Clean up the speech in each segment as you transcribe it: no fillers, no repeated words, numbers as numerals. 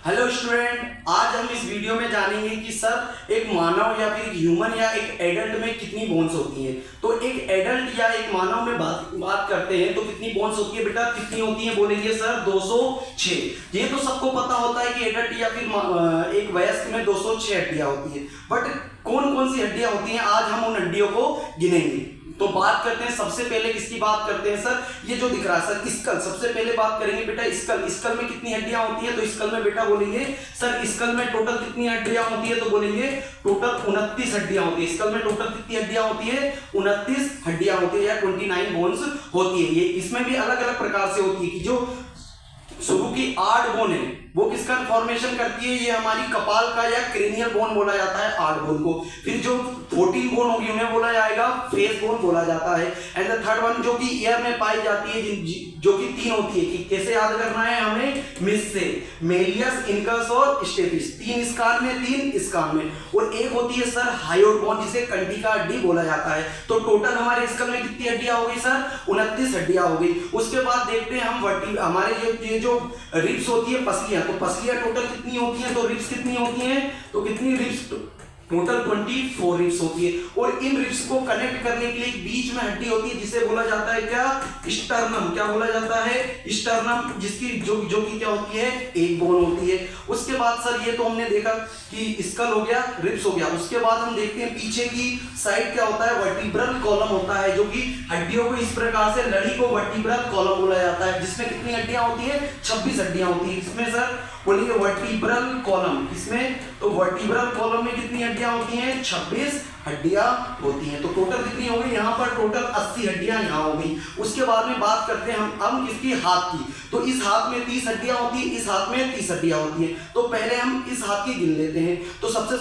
Hello student, आज हम इस वीडियो में जानेंगे कि सर एक मानव या फिर ह्यूमन या एक एडल्ट में कितनी बोन्स होती हैं। तो एक एडल्ट या एक मानव में बात करते हैं तो कितनी बोन्स होती है बेटा, कितनी होती है? बोलेंगे सर 206। ये तो सबको पता होता है कि एडल्ट या फिर एक वयस्क में 206 हड्डियां होती है। बट कौन कौन सी हड्डियां होती हैं, आज हम उन हड्डियों को गिनेंगे। तो बात करते हैं, सबसे पहले किसकी बात करते हैं सर? ये जो दिख रहा है सर स्कल, सबसे पहले बात करेंगे बेटा स्कल। स्कल में कितनी हड्डियां होती है? तो स्कल में बेटा बोलेंगे सर स्कल में टोटल कितनी हड्डियां होती है? तो बोलेंगे टोटल 29 हड्डियां होती है। स्कल में टोटल कितनी हड्डियां होती है? 29 हड्डियां होती है या 29 बोन्स होती है। ये इसमें भी अलग अलग प्रकार से होती है कि जो शुरू की 8 बोन है वो किसका फॉर्मेशन करती है? ये हमारी कपाल का या क्रेनियल बोन बोला जाता है 8 बोन को। फिर जो 14 बोन होगी उन्हें बोला जाएगा फेस बोन बोला जाता है। एंड द थर्ड वन जो कि ईयर में पाई जाती है, जो कि 3 होती है। कि कैसे याद करना है हमें? मिस से मेलियस, इनकस और स्टेपिस। 3 इस कान में, 3 इस कान में। और एक होती है सर हायोड बोन, जिसे कंठी का हड्डी बोला जाता है। तो टोटल हमारे स्कल में कितनी हड्डियां हो गई सर? 29 हड्डियां हो गई। उसके बाद देखते हैं हम हमारे ये जो रिब्स होती है पसलियां, तो पसलियां टोटल कितनी होती हैं? तो रिब्स कितनी होती हैं? तो कितनी रिब्स? टोटल 24 रिब्स होती है। और इन रिब्स को कनेक्ट करने के लिए बीच में हड्डी होती है जिसे बोला जाता है क्या? स्टर्नम। क्या बोला जाता है? स्टर्नम, जिसकी जो कि क्या होती है? एक बोन होती है। उसके बाद सर ये तो हमने देखा कि स्कल हो गया, रिब्स हो गया। उसके बाद हम देखते हैं पीछे की साइड क्या होता है? वर्टिब्रल कॉलम होता है, जो कि हड्डियों को इस प्रकार से लड़ी को वर्टिब्रल कॉलम बोला जाता है, जिसमें कितनी हड्डियां होती है? 26 हड्डियां होती है। इसमें सर बोलेंगे वर्टिब्रल कॉलम। इसमें तो वर्टिब्रल कॉलम में कितनी हड्डियां होती हैं? 26 हड्डियां होती हैं। तो टोटल कितनी हो गई? यहाँ पर टोटल 80 हड्डियां यहाँ हो गई। उसके बाद में बात करते हैं हम किसकी? हाथ की। तो इस हाथ में 30 हड्डियां होती है, इस हाथ में 30 हड्डियां होती है। तो पहले हम इस हाथ की गिन लेते हैं। तो सबसे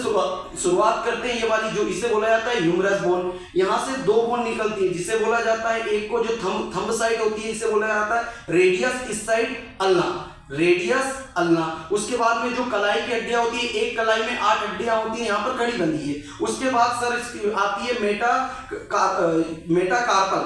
शुरुआत करते हैं ये वाली, जो इसे बोला जाता है ह्यूमरस बोन। यहाँ से 2 बोन निकलती है जिसे बोला जाता है, एक को जो थंब साइड होती है इसे बोला जाता है रेडियस, इस साइड अल्ना, रेडियस अल्ना। उसके बाद में जो कलाई की हड्डियां होती है, एक कलाई में 8 हड्डियां होती है, यहाँ पर कड़ी बंधी है। उसके बाद सर आती है मेटाकार्पल,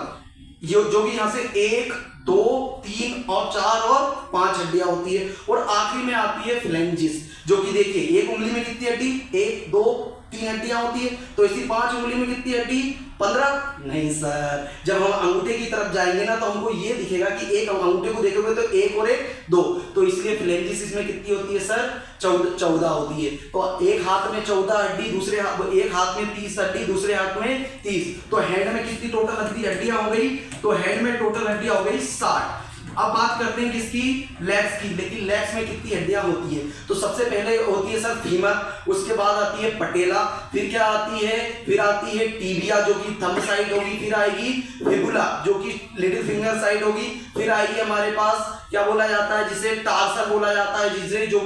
जो कि यहाँ से 1, 2, 3 और 4 और 5 हड्डियां होती है। और आखिरी में आती है फ्लेंजिस, जो कि देखिए एक उंगली में कितनी हड्डी? 1, 2, 3 हड्डियां होती है। तो इसी 5 उंगली में कितनी हड्डी? 15? नहीं सर, जब हम अंगूठे की तरफ जाएंगे ना तो हमको ये दिखेगा कि एक अंगूठे को देखोगे तो 1 और 1 2। तो इसलिए फ्लेंजिस इसमें कितनी होती है सर? 14 होती है। तो एक हाथ में 14 हड्डी, दूसरे एक हाथ में 30 हड्डी, दूसरे हाथ में 30। तो हेड में कितनी टोटल हड्डियां हो गई? तो हेड में टोटल हड्डियां हो गई 60। अब बात करते हैं किसकी? लेग्स की। लेकिन लेग्स में कितनी हड्डियां होती है? तो सबसे पहले होती है सर फीमर, उसके बाद आती है पटेला, फिर क्या आती है? फिर आती है टिबिया, जो कि थंब साइड होगी, फिर आएगी फिबुला, जो कि लिटिल फिंगर साइड होगी, फिर आएगी हमारे पास क्या बोला जाता है, जिसे टार्सल बोला जाता है,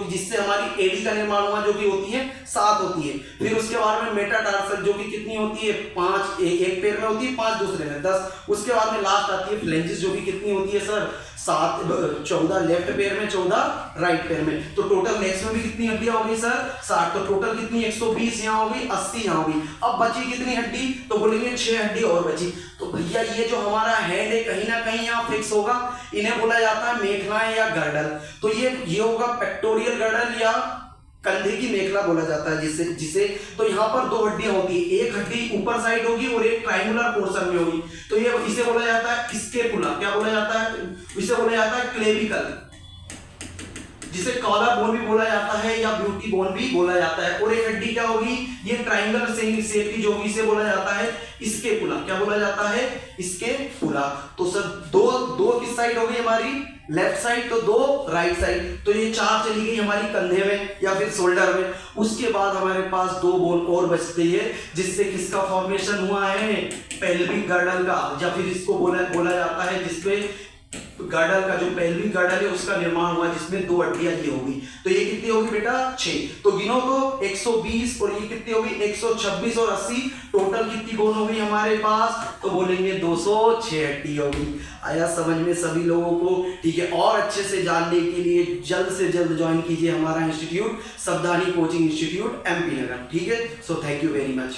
जिससे हमारी एडी का निर्माण हुआ, जो कि होती है 7 होती है। फिर उसके बाद में मेटाटार्सल, जो कि कितनी होती है? 5 एक पैर में होती है, 5 दूसरे में, 10। उसके बाद में लास्ट आती है फ्लेंजिस, जो कि कितनी होती है सर? 14 लेफ्ट पैर में, 14 राइट पैर में। तो टोटल लेग्स में भी कितनी हड्डियां होगी सर? 60। तो टोटल कितनी? 120 यहाँ होगी, 80 यहाँ होगी। अब बची कितनी हड्डी? तो बोलेंगे 6 हड्डी और बची। तो भैया ये जो हमारा हेड है कहीं ना कहीं यहाँ फिक्स होगा, इन्हें बोला जाता है मेखलाएं या गर्डल। तो ये होगा पेक्टोरियल गर्डल या कंधे की मेखला बोला जाता है जिसे तो यहाँ पर 2 हड्डियां होती है, एक हड्डी ऊपर साइड होगी और एक ट्राइंगुलर पोर्शन में होगी। तो ये इसे बोला जाता है स्केपुला। क्या बोला जाता है? इसे बोला जाता है क्लेविकल, जिसे कॉलर बोन भी बोला जाता है या ब्यूटी बोन भी बोला जाता है। और एक हड्डी क्या होगी? ये ट्राइंगल शेप की जो होगी इसे बोला जाता है स्केपुला। क्या बोला जाता है? स्केपुला। तो सर दो किस साइड होगी हमारी? लेफ्ट साइड, तो 2 राइट साइड। तो ये 4 चली गई हमारी कंधे में या फिर शोल्डर में। उसके बाद हमारे पास 2 बोन और बचती है, जिससे किसका फॉर्मेशन हुआ है? पेल्विक गर्डल का, या फिर इसको बोला जाता है जिसपे गर्डल का, जो पेल्विक गर्डल है उसका निर्माण हुआ, जिसमें 2 हड्डियां ये होगी। तो ये कितनी होगी बेटा? 6। तो गिनो तो 120 और ये कितनी होगी? 126 और 80। टोटल कितनी बोन होगी हमारे पास? तो बोलेंगे 206 हड्डी होगी। आया समझ में सभी लोगों को? ठीक है, और अच्छे से जानने के लिए जल्द से जल्द ज्वाइन कीजिए हमारा इंस्टीट्यूट, सावधानी कोचिंग इंस्टीट्यूट, MP नगर। ठीक है, so thank you very much.